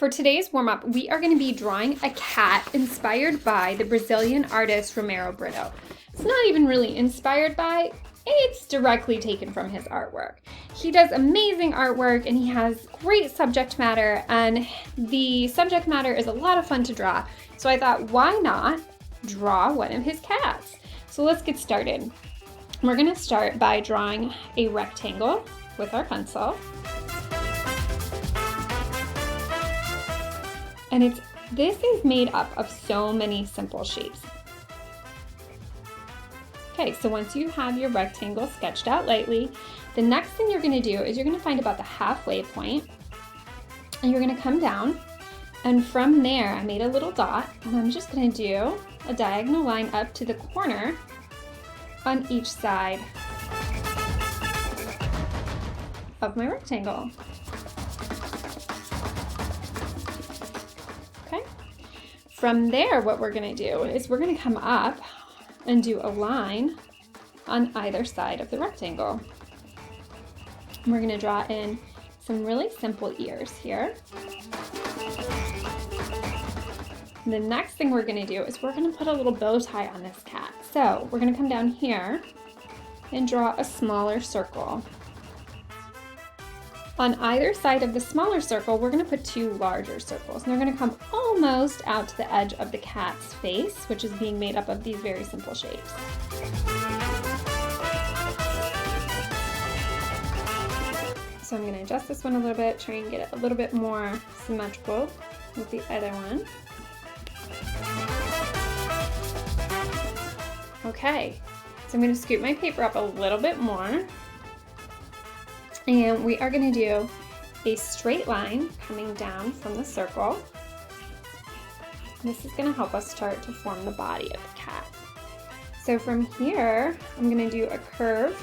For today's warm-up, we are going to be drawing a cat inspired by the Brazilian artist Romero Britto. It's not even really inspired by, it's directly taken from his artwork. He does amazing artwork and he has great subject matter, and the subject matter is a lot of fun to draw. So I thought, why not draw one of his cats? So let's get started. We're going to start by drawing a rectangle with our pencil. And this is made up of so many simple shapes. Okay, so once you have your rectangle sketched out lightly, the next thing you're going to do is you're going to find about the halfway point, and you're going to come down, and from there I made a little dot, and I'm just going to do a diagonal line up to the corner on each side of my rectangle. Okay. From there, what we're going to do is we're going to come up and do a line on either side of the rectangle. And we're going to draw in some really simple ears here. And the next thing we're going to do is we're going to put a little bow tie on this cat. So we're going to come down here and draw a smaller circle. On either side of the smaller circle, we're going to put two larger circles, and they're going to come almost out to the edge of the cat's face, which is being made up of these very simple shapes. So I'm going to adjust this one a little bit, try and get it a little bit more symmetrical with the other one. Okay, so I'm going to scoop my paper up a little bit more. And we are going to do a straight line coming down from the circle. This is going to help us start to form the body of the cat. So from here, I'm going to do a curve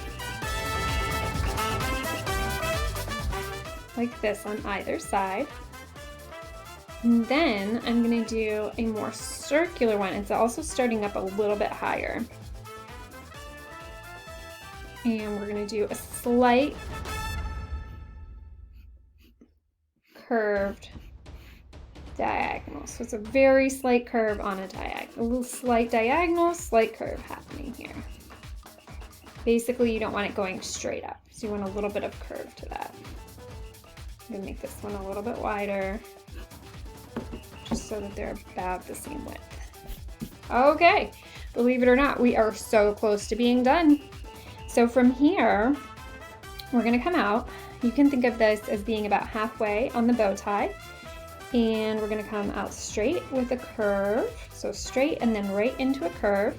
like this on either side. And then I'm going to do a more circular one. It's also starting up a little bit higher. And we're going to do a slight curved diagonal. So it's a very slight curve on a diagonal. A little slight diagonal, slight curve happening here. Basically, you don't want it going straight up. So you want a little bit of curve to that. I'm going to make this one a little bit wider, just so that they're about the same width. Okay, believe it or not, we are so close to being done. So from here, we're going to come out. You can think of this as being about halfway on the bow tie, and we're going to come out straight with a curve. So straight and then right into a curve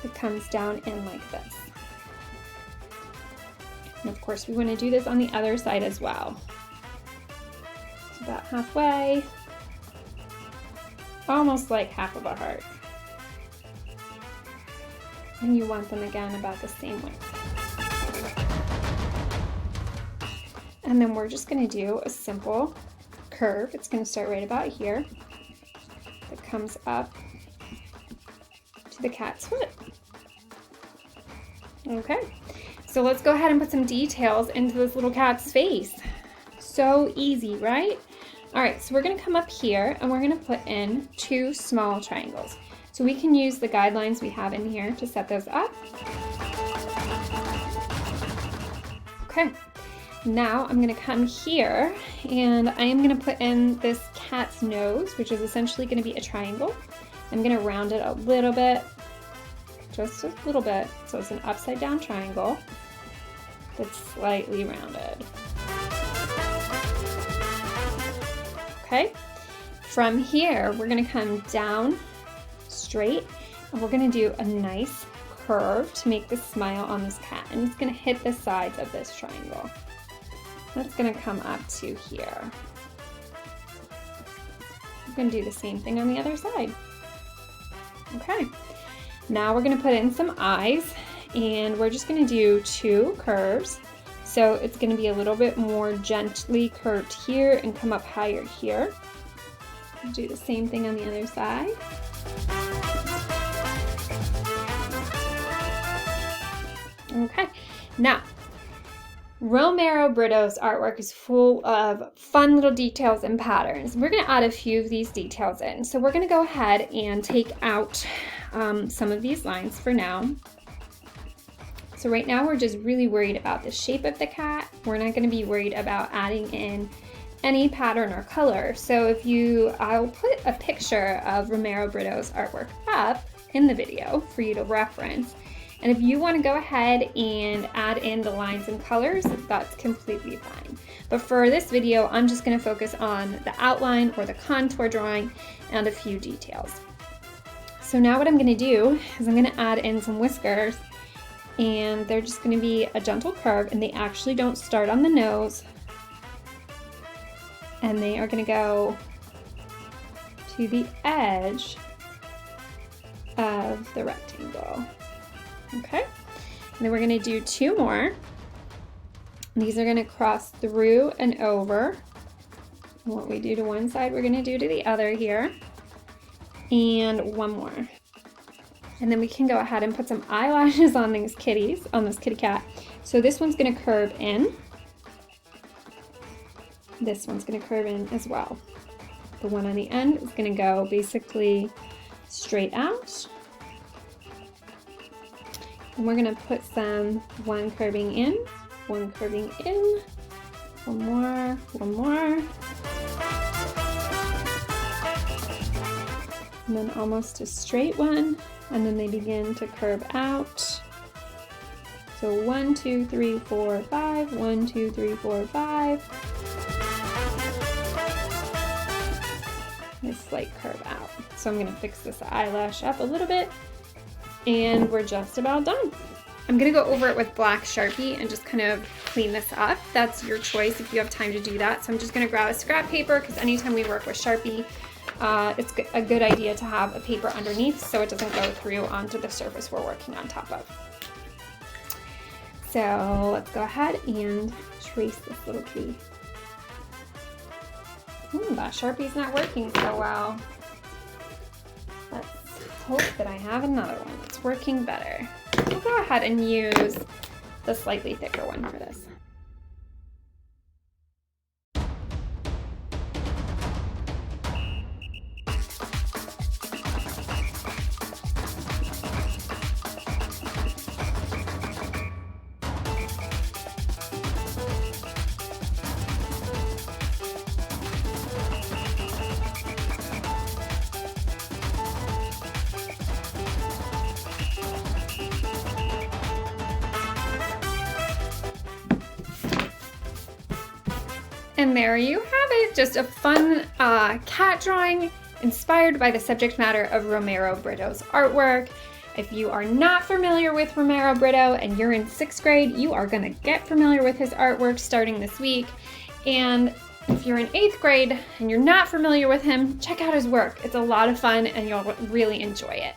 that comes down in like this. And of course, we want to do this on the other side as well. So about halfway, almost like half of a heart. And you want them again about the same width. And then we're just going to do a simple curve. It's going to start right about here. That comes up to the cat's foot. Okay, so let's go ahead and put some details into this little cat's face. So easy, right? All right, so we're going to come up here and we're going to put in two small triangles. So we can use the guidelines we have in here to set those up. Okay. Now I'm going to come here and I am going to put in this cat's nose, which is essentially going to be a triangle. I'm going to round it a little bit, just a little bit, so it's an upside down triangle that's slightly rounded. Okay, from here we're going to come down straight and we're going to do a nice curve to make the smile on this cat, and it's going to hit the sides of this triangle. That's going to come up to here. I'm going to do the same thing on the other side. Okay, now we're going to put in some eyes, and we're just going to do two curves. So it's going to be a little bit more gently curved here and come up higher here. Do the same thing on the other side. Okay, now Romero Britto's artwork is full of fun little details and patterns. We're going to add a few of these details in. So we're going to go ahead and take out some of these lines for now. So right now we're just really worried about the shape of the cat. We're not going to be worried about adding in any pattern or color. So I'll put a picture of Romero Britto's artwork up in the video for you to reference. And if you want to go ahead and add in the lines and colors, that's completely fine. But for this video, I'm just going to focus on the outline or the contour drawing and a few details. So now what I'm going to do is I'm going to add in some whiskers, and they're just going to be a gentle curve, and they actually don't start on the nose, and they are going to go to the edge of the rectangle. Okay, and then we're going to do two more. These are going to cross through and over. And what we do to one side, we're going to do to the other here. And one more. And then we can go ahead and put some eyelashes on these kitties, on this kitty cat. So this one's going to curve in. This one's going to curve in as well. The one on the end is going to go basically straight out. And we're going to put one curving in, one curving in, one more, and then almost a straight one, and then they begin to curve out. So 1, 2, 3, 4, 5, 1, 2, 3, 4, 5. A slight curve out. So I'm going to fix this eyelash up a little bit. And we're just about done. I'm gonna go over it with black Sharpie and just kind of clean this up. That's your choice if you have time to do that. So I'm just gonna grab a scrap paper, because anytime we work with Sharpie, it's a good idea to have a paper underneath so it doesn't go through onto the surface we're working on top of. So let's go ahead and trace this little kitty. That Sharpie's not working so well. Let's hope that I have another one that's working better. We'll go ahead and use the slightly thicker one for this. And there you have it, just a fun cat drawing inspired by the subject matter of Romero Britto's artwork. If you are not familiar with Romero Britto and you're in 6th grade, you are gonna get familiar with his artwork starting this week. And if you're in 8th grade and you're not familiar with him, check out his work. It's a lot of fun and you'll really enjoy it.